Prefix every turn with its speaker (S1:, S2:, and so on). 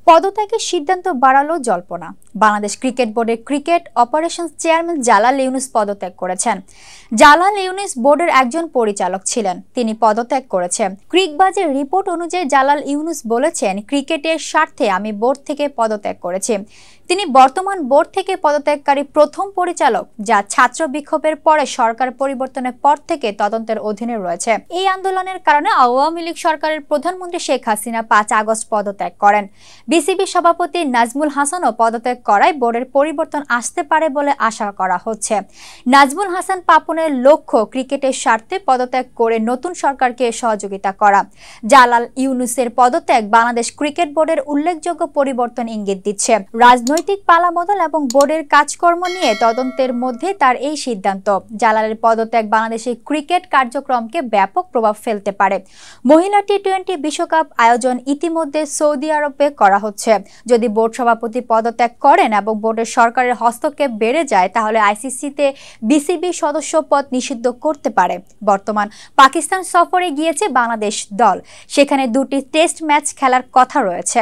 S1: পদত্যাগের সিদ্ধান্ত বাড়ালো জল্পনা। বাংলাদেশ ক্রিকেট বোর্ডের cricket operations chairman Jalal Yunus পদত্যাগ করেছেন। জালাল ইউনুস বোর্ডের একজন পরিচালক ছিলেন, তিনি পদত্যাগ করেছেন। ক্রিকবাজের রিপোর্ট অনুযায়ী জালাল ইউনুস বলেছেন, ক্রিকেটের স্বার্থে আমি বোর্ড থেকে পদত্যাগ করেছি। তিনি বর্তমান বোর্ড থেকে পদত্যাগকারী প্রথম পরিচালক, যা ছাত্র বিক্ষোভের পরে সরকার পরিবর্তনের পর থেকে তদন্তের অধীনে রয়েছে। এই আন্দোলনের কারণে আওয়ামী লীগ সরকারের প্রধানমন্ত্রী শেখ হাসিনা ৫ আগস্ট পদত্যাগ করেন। বিসিবি সভাপতি নাজমুল হাসানও পদত্যাগ করায় বোর্ডের পরিবর্তন আসতে পারে বলে আশা করা হচ্ছে। নাজমুল হাসান পাপনের লক্ষ্য ক্রিকেটের স্বার্থে পদত্যাগ করে নতুন সরকারকে সহযোগিতা করা। জালাল ইউনুসের পদত্যাগ বাংলাদেশ ক্রিকেট বোর্ডের উল্লেখযোগ্য পরিবর্তন ইঙ্গিত দিচ্ছে। রাজনৈতিক পালাবদল এবং বোর্ডের কাজকর্ম নিয়ে তদন্তের মধ্যে তার এই সিদ্ধান্ত। জালালের পদত্যাগ বাংলাদেশের ক্রিকেট কার্যক্রমকে ব্যাপক প্রভাব ফেলতে পারে। মহিলা টি-20 বিশ্বকাপ আয়োজন ইতিমধ্যে সৌদি আরবে করা হচ্ছে। যদি বোর্ড সভাপতি পদত্যাগ করেন এবং বোর্ডের সরকারের হস্তক্ষেপ বেড়ে যায়, তাহলে আইসিসিতে বিসিবি সদস্য পদ নিষিদ্ধ করতে পারে। বর্তমান পাকিস্তান সফরে গিয়েছে বাংলাদেশ দল, সেখানে 2টি টেস্ট ম্যাচ খেলার কথা রয়েছে।